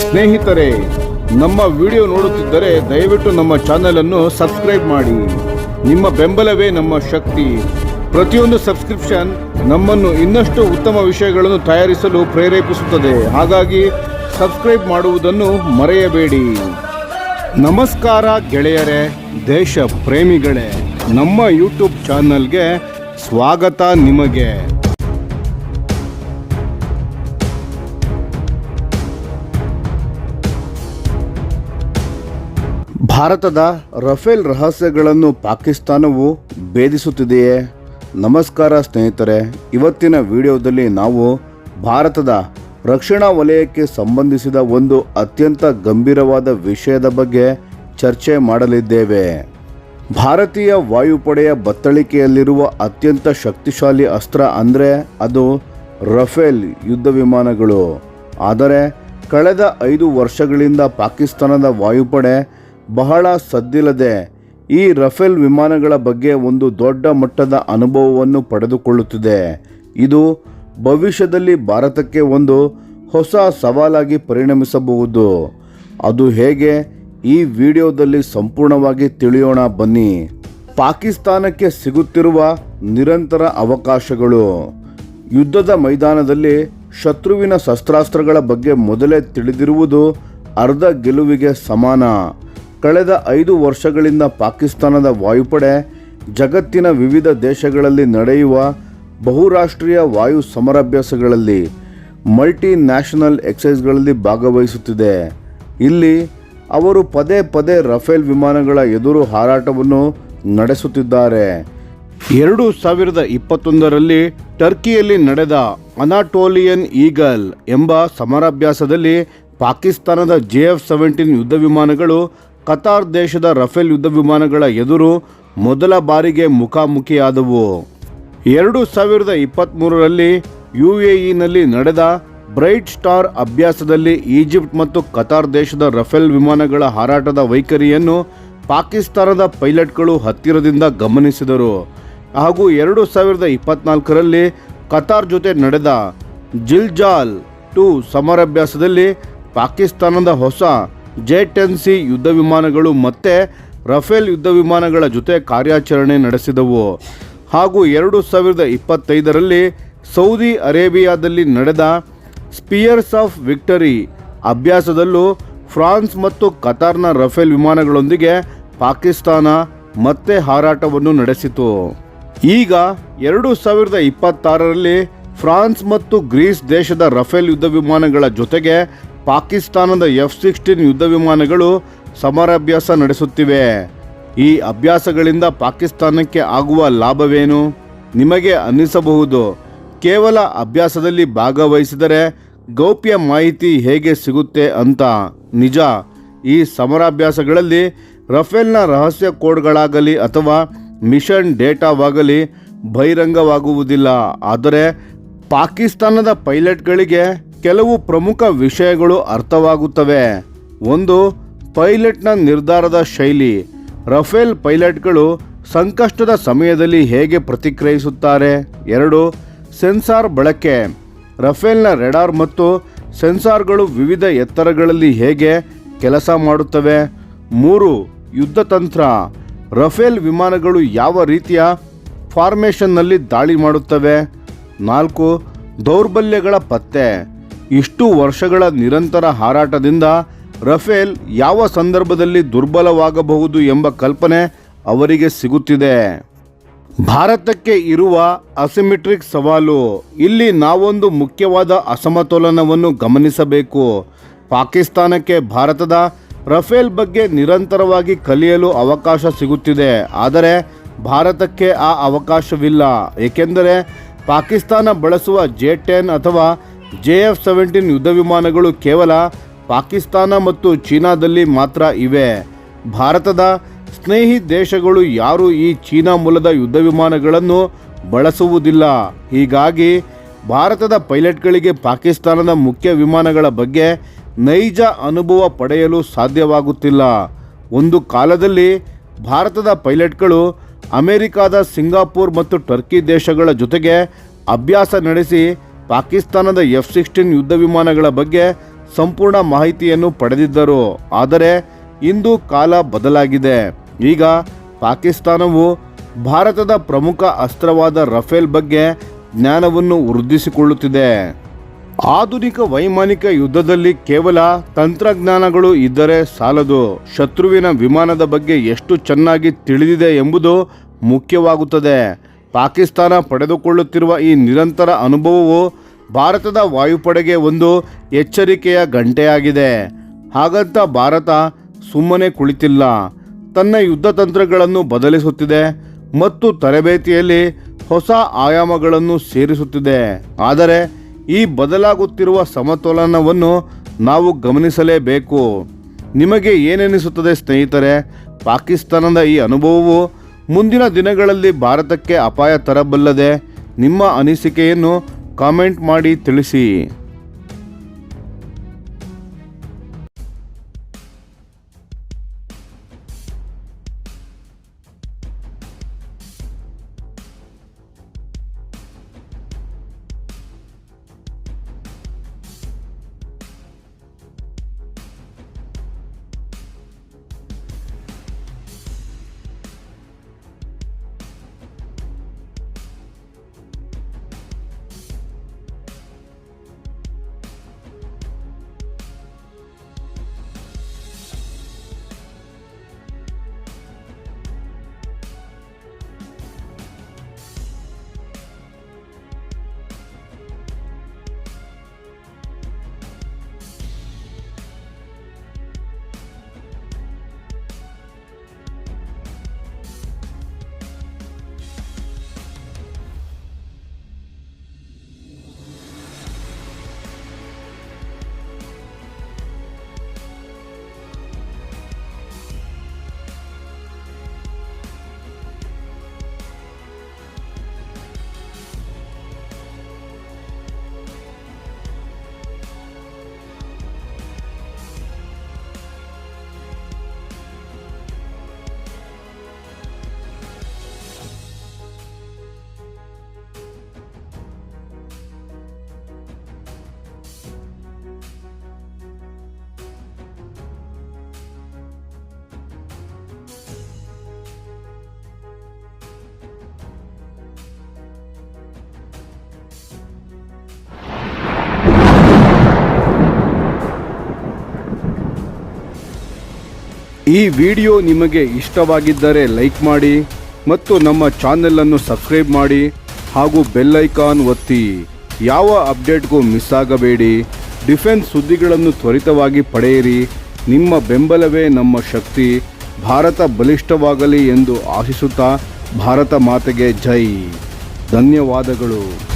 ಸ್ನೇಹಿತರೆ, ನಮ್ಮ ವಿಡಿಯೋ ನೋಡುತ್ತಿದ್ದರೆ ದಯವಿಟ್ಟು ನಮ್ಮ ಚಾನೆಲ್ ಅನ್ನು ಸಬ್ಸ್ಕ್ರೈಬ್ ಮಾಡಿ. ನಿಮ್ಮ ಬೆಂಬಲವೇ ನಮ್ಮ ಶಕ್ತಿ. ಪ್ರತಿಯೊಂದು ಸಬ್ಸ್ಕ್ರಿಪ್ಷನ್ ನಮ್ಮನ್ನು ಇನ್ನಷ್ಟು ಉತ್ತಮ ವಿಷಯಗಳನ್ನು ತಯಾರಿಸಲು ಪ್ರೇರೇಪಿಸುತ್ತದೆ. ಹಾಗಾಗಿ ಸಬ್ಸ್ಕ್ರೈಬ್ ಮಾಡುವುದನ್ನು ಮರೆಯಬೇಡಿ. ನಮಸ್ಕಾರ ಗೆಳೆಯರೇ, ದೇಶ ಪ್ರೇಮಿಗಳೇ, ನಮ್ಮ ಯೂಟ್ಯೂಬ್ ಚಾನಲ್ಗೆ ಸ್ವಾಗತ ನಿಮಗೆ. ಭಾರತದ ರಫೇಲ್ ರಹಸ್ಯಗಳನ್ನು ಪಾಕಿಸ್ತಾನವು ಭೇದಿಸುತ್ತಿದೆಯೇ? ನಮಸ್ಕಾರ ಸ್ನೇಹಿತರೆ, ಇವತ್ತಿನ ವಿಡಿಯೋದಲ್ಲಿ ನಾವು ಭಾರತದ ರಕ್ಷಣಾ ವಲಯಕ್ಕೆ ಸಂಬಂಧಿಸಿದ ಒಂದು ಅತ್ಯಂತ ಗಂಭೀರವಾದ ವಿಷಯದ ಬಗ್ಗೆ ಚರ್ಚೆ ಮಾಡಲಿದ್ದೇವೆ. ಭಾರತೀಯ ವಾಯುಪಡೆಯ ಬತ್ತಳಿಕೆಯಲ್ಲಿರುವ ಅತ್ಯಂತ ಶಕ್ತಿಶಾಲಿ ಅಸ್ತ್ರ ಅಂದರೆ ಅದು ರಫೇಲ್ ಯುದ್ಧ ವಿಮಾನಗಳು. ಆದರೆ ಕಳೆದ 5 ವರ್ಷಗಳಿಂದ ಪಾಕಿಸ್ತಾನದ ವಾಯುಪಡೆ ಬಹಳ ಸದ್ದಿಲ್ಲದೆ ಈ ರಫೇಲ್ ವಿಮಾನಗಳ ಬಗ್ಗೆ ಒಂದು ದೊಡ್ಡ ಮಟ್ಟದ ಅನುಭವವನ್ನು ಪಡೆದುಕೊಳ್ಳುತ್ತಿದೆ. ಇದು ಭವಿಷ್ಯದಲ್ಲಿ ಭಾರತಕ್ಕೆ ಒಂದು ಹೊಸ ಸವಾಲಾಗಿ ಪರಿಣಮಿಸಬಹುದು. ಅದು ಹೇಗೆ? ಈ ವಿಡಿಯೋದಲ್ಲಿ ಸಂಪೂರ್ಣವಾಗಿ ತಿಳಿಯೋಣ ಬನ್ನಿ. ಪಾಕಿಸ್ತಾನಕ್ಕೆ ಸಿಗುತ್ತಿರುವ ನಿರಂತರ ಅವಕಾಶಗಳು. ಯುದ್ಧದ ಮೈದಾನದಲ್ಲಿ ಶತ್ರುವಿನ ಶಸ್ತ್ರಾಸ್ತ್ರಗಳ ಬಗ್ಗೆ ಮೊದಲೇ ತಿಳಿದಿರುವುದು ಅರ್ಧ ಗೆಲುವಿಗೆ ಸಮಾನ. ಕಳೆದ 5 ವರ್ಷಗಳಿಂದ ಪಾಕಿಸ್ತಾನದ ವಾಯುಪಡೆ ಜಗತ್ತಿನ ವಿವಿಧ ದೇಶಗಳಲ್ಲಿ ನಡೆಯುವ ಬಹುರಾಷ್ಟ್ರೀಯ ವಾಯು ಸಮರಾಭ್ಯಾಸಗಳಲ್ಲಿ ಮಲ್ಟಿ ನ್ಯಾಷನಲ್ ಎಕ್ಸೈಸ್ಗಳಲ್ಲಿ ಭಾಗವಹಿಸುತ್ತಿದೆ. ಇಲ್ಲಿ ಅವರು ಪದೇ ಪದೇ ರಫೇಲ್ ವಿಮಾನಗಳ ಎದುರು ಹಾರಾಟವನ್ನು ನಡೆಸುತ್ತಿದ್ದಾರೆ. 2021ರಲ್ಲಿ ಟರ್ಕಿಯಲ್ಲಿ ನಡೆದ ಅನಾಟೋಲಿಯನ್ ಈಗಲ್ ಎಂಬ ಸಮರಾಭ್ಯಾಸದಲ್ಲಿ ಪಾಕಿಸ್ತಾನದ JF-17 ಯುದ್ಧ ವಿಮಾನಗಳು ಕತಾರ್ ದೇಶದ ರಫೇಲ್ ಯುದ್ಧ ವಿಮಾನಗಳ ಎದುರು ಮೊದಲ ಬಾರಿಗೆ ಮುಖಾಮುಖಿಯಾದವು. 2023ರಲ್ಲಿ UAEನಲ್ಲಿ ನಡೆದ ಬ್ರೈಟ್ ಸ್ಟಾರ್ ಅಭ್ಯಾಸದಲ್ಲಿ ಈಜಿಪ್ಟ್ ಮತ್ತು ಕತಾರ್ ದೇಶದ ರಫೇಲ್ ವಿಮಾನಗಳ ಹಾರಾಟದ ವೈಖರಿಯನ್ನು ಪಾಕಿಸ್ತಾನದ ಪೈಲಟ್ಗಳು ಹತ್ತಿರದಿಂದ ಗಮನಿಸಿದರು. ಹಾಗೂ 2024ರಲ್ಲಿ ಕತಾರ್ ಜೊತೆ ನಡೆದ ಜಿಲ್ಜಾಲ್ 2 ಸಮರಾಭ್ಯಾಸದಲ್ಲಿ ಪಾಕಿಸ್ತಾನದ ಹೊಸ J-10C ಯುದ್ಧ ವಿಮಾನಗಳು ಮತ್ತೆ ರಫೇಲ್ ಯುದ್ಧ ವಿಮಾನಗಳ ಜೊತೆ ಕಾರ್ಯಾಚರಣೆ ನಡೆಸಿದವು. ಹಾಗೂ 2025ರಲ್ಲಿ ಸೌದಿ ಅರೇಬಿಯಾದಲ್ಲಿ ನಡೆದ ಸ್ಪಿಯರ್ಸ್ ಆಫ್ ವಿಕ್ಟರಿ ಅಭ್ಯಾಸದಲ್ಲೂ ಫ್ರಾನ್ಸ್ ಮತ್ತು ಕತಾರ್ನ ರಫೇಲ್ ವಿಮಾನಗಳೊಂದಿಗೆ ಪಾಕಿಸ್ತಾನ ಮತ್ತೆ ಹಾರಾಟವನ್ನು ನಡೆಸಿತು. ಈಗ 2026ರಲ್ಲಿ ಫ್ರಾನ್ಸ್ ಮತ್ತು ಗ್ರೀಸ್ ದೇಶದ ರಫೇಲ್ ಯುದ್ಧ ವಿಮಾನಗಳ ಜೊತೆಗೆ ಪಾಕಿಸ್ತಾನದ F-16 ಯುದ್ಧ ವಿಮಾನಗಳು ಸಮರಾಭ್ಯಾಸ ನಡೆಸುತ್ತಿವೆ. ಈ ಅಭ್ಯಾಸಗಳಿಂದ ಪಾಕಿಸ್ತಾನಕ್ಕೆ ಆಗುವ ಲಾಭವೇನು? ನಿಮಗೆ ಅನ್ನಿಸಬಹುದು, ಕೇವಲ ಅಭ್ಯಾಸದಲ್ಲಿ ಭಾಗವಹಿಸಿದರೆ ಗೌಪ್ಯ ಮಾಹಿತಿ ಹೇಗೆ ಸಿಗುತ್ತೆ ಅಂತ. ನಿಜ, ಈ ಸಮರಾಭ್ಯಾಸಗಳಲ್ಲಿ ರಫೇಲ್ನ ರಹಸ್ಯ ಕೋಡ್ಗಳಾಗಲಿ ಅಥವಾ ಮಿಷನ್ ಡೇಟಾವಾಗಲಿ ಬಹಿರಂಗವಾಗುವುದಿಲ್ಲ. ಆದರೆ ಪಾಕಿಸ್ತಾನದ ಪೈಲಟ್ಗಳಿಗೆ ಕೆಲವು ಪ್ರಮುಖ ವಿಷಯಗಳು ಅರ್ಥವಾಗುತ್ತವೆ. 1. ಪೈಲಟ್ನ ನಿರ್ಧಾರದ ಶೈಲಿ. ರಫೇಲ್ ಪೈಲಟ್ಗಳು ಸಂಕಷ್ಟದ ಸಮಯದಲ್ಲಿ ಹೇಗೆ ಪ್ರತಿಕ್ರಿಯಿಸುತ್ತಾರೆ. 2. ಸೆನ್ಸಾರ್ ಬಳಕೆ. ರಫೇಲ್ನ ರೆಡಾರ್ ಮತ್ತು ಸೆನ್ಸಾರ್ಗಳು ವಿವಿಧ ಎತ್ತರಗಳಲ್ಲಿ ಹೇಗೆ ಕೆಲಸ ಮಾಡುತ್ತವೆ. 3. ಯುದ್ಧ ತಂತ್ರ. ರಫೇಲ್ ವಿಮಾನಗಳು ಯಾವ ರೀತಿಯ ಫಾರ್ಮೇಷನ್ನಲ್ಲಿ ದಾಳಿ ಮಾಡುತ್ತವೆ. 4. ದೌರ್ಬಲ್ಯಗಳ ಪತ್ತೆ. ಇಷ್ಟು ವರ್ಷಗಳ ನಿರಂತರ ಹಾರಾಟದಿಂದ ರಫೇಲ್ ಯಾವ ಸಂದರ್ಭದಲ್ಲಿ ದುರ್ಬಲವಾಗಬಹುದು ಎಂಬ ಕಲ್ಪನೆ ಅವರಿಗೆ ಸಿಗುತ್ತಿದೆ. ಭಾರತಕ್ಕೆ ಇರುವ ಅಸಿಮೆಟ್ರಿಕ್ ಸವಾಲು. ಇಲ್ಲಿ ನಾವೊಂದು ಮುಖ್ಯವಾದ ಅಸಮತೋಲನವನ್ನು ಗಮನಿಸಬೇಕು. ಪಾಕಿಸ್ತಾನಕ್ಕೆ ಭಾರತದ ರಫೇಲ್ ಬಗ್ಗೆ ನಿರಂತರವಾಗಿ ಕಲಿಯಲು ಅವಕಾಶ ಸಿಗುತ್ತಿದೆ. ಆದರೆ ಭಾರತಕ್ಕೆ ಆ ಅವಕಾಶವಿಲ್ಲ. ಏಕೆಂದರೆ ಪಾಕಿಸ್ತಾನ ಬಳಸುವ J-10 ಅಥವಾ JF-17 ಯುದ್ಧ ವಿಮಾನಗಳು ಕೇವಲ ಪಾಕಿಸ್ತಾನ ಮತ್ತು ಚೀನಾದಲ್ಲಿ ಮಾತ್ರ ಇವೆ. ಭಾರತದ ಸ್ನೇಹಿ ದೇಶಗಳು ಯಾರೂ ಈ ಚೀನಾ ಮೂಲದ ಯುದ್ಧ ವಿಮಾನಗಳನ್ನು ಬಳಸುವುದಿಲ್ಲ. ಹೀಗಾಗಿ ಭಾರತದ ಪೈಲಟ್ಗಳಿಗೆ ಪಾಕಿಸ್ತಾನದ ಮುಖ್ಯ ವಿಮಾನಗಳ ಬಗ್ಗೆ ನೈಜ ಅನುಭವ ಪಡೆಯಲು ಸಾಧ್ಯವಾಗುತ್ತಿಲ್ಲ. ಒಂದು ಕಾಲದಲ್ಲಿ ಭಾರತದ ಪೈಲಟ್ಗಳು ಅಮೆರಿಕಾದ ಸಿಂಗಾಪುರ್ ಮತ್ತು ಟರ್ಕಿ ದೇಶಗಳ ಜೊತೆಗೆ ಅಭ್ಯಾಸ ನಡೆಸಿ ಪಾಕಿಸ್ತಾನದ F-16 ಯುದ್ಧ ವಿಮಾನಗಳ ಬಗ್ಗೆ ಸಂಪೂರ್ಣ ಮಾಹಿತಿಯನ್ನು ಪಡೆದಿದ್ದರು. ಆದರೆ ಇಂದು ಕಾಲ ಬದಲಾಗಿದೆ. ಈಗ ಪಾಕಿಸ್ತಾನವು ಭಾರತದ ಪ್ರಮುಖ ಅಸ್ತ್ರವಾದ ರಫೇಲ್ ಬಗ್ಗೆ ಜ್ಞಾನವನ್ನು ವೃದ್ಧಿಸಿಕೊಳ್ಳುತ್ತಿದೆ. ಆಧುನಿಕ ವೈಮಾನಿಕ ಯುದ್ಧದಲ್ಲಿ ಕೇವಲ ತಂತ್ರಜ್ಞಾನಗಳು ಇದ್ದರೆ ಸಾಲದು, ಶತ್ರುವಿನ ವಿಮಾನದ ಬಗ್ಗೆ ಎಷ್ಟು ಚೆನ್ನಾಗಿ ತಿಳಿದಿದೆ ಎಂಬುದು ಮುಖ್ಯವಾಗುತ್ತದೆ. ಪಾಕಿಸ್ತಾನ ಪಡೆದುಕೊಳ್ಳುತ್ತಿರುವ ಈ ನಿರಂತರ ಅನುಭವವು ಭಾರತದ ವಾಯುಪಡೆಗೆ ಒಂದು ಎಚ್ಚರಿಕೆಯ ಗಂಟೆಯಾಗಿದೆ. ಹಾಗಂತ ಭಾರತ ಸುಮ್ಮನೆ ಕುಳಿತಿಲ್ಲ. ತನ್ನ ಯುದ್ಧ ತಂತ್ರಗಳನ್ನು ಬದಲಿಸುತ್ತಿದೆ ಮತ್ತು ತರಬೇತಿಯಲ್ಲಿ ಹೊಸ ಆಯಾಮಗಳನ್ನು ಸೇರಿಸುತ್ತಿದೆ. ಆದರೆ ಈ ಬದಲಾಗುತ್ತಿರುವ ಸಮತೋಲನವನ್ನು ನಾವು ಗಮನಿಸಲೇಬೇಕು. ನಿಮಗೆ ಏನೆನಿಸುತ್ತದೆ ಸ್ನೇಹಿತರೆ? ಪಾಕಿಸ್ತಾನದ ಈ ಅನುಭವವು ಮುಂದಿನ ದಿನಗಳಲ್ಲಿ ಭಾರತಕ್ಕೆ ಅಪಾಯ ತರಬಲ್ಲದೆ? ನಿಮ್ಮ ಅನಿಸಿಕೆಯನ್ನು ಕಾಮೆಂಟ್ ಮಾಡಿ ತಿಳಿಸಿ. ಈ ವಿಡಿಯೋ ನಿಮಗೆ ಇಷ್ಟವಾಗಿದ್ದರೆ ಲೈಕ್ ಮಾಡಿ ಮತ್ತು ನಮ್ಮ ಚಾನೆಲ್ ಅನ್ನು ಸಬ್ಸ್ಕ್ರೈಬ್ ಮಾಡಿ ಹಾಗೂ ಬೆಲ್ ಐಕಾನ್ ಒತ್ತಿ. ಯಾವ ಅಪ್ಡೇಟ್ಗೂ ಮಿಸ್ ಆಗಬೇಡಿ. ಡಿಫೆನ್ಸ್ ಸುದ್ದಿಗಳನ್ನು ತ್ವರಿತವಾಗಿ ಪಡೆಯಿರಿ. ನಿಮ್ಮ ಬೆಂಬಲವೇ ನಮ್ಮ ಶಕ್ತಿ. ಭಾರತ ಬಲಿಷ್ಠವಾಗಲಿ ಎಂದು ಆಶಿಸುತ್ತಾ ಭಾರತ ಮಾತೆಗೆ ಜೈ. ಧನ್ಯವಾದಗಳು.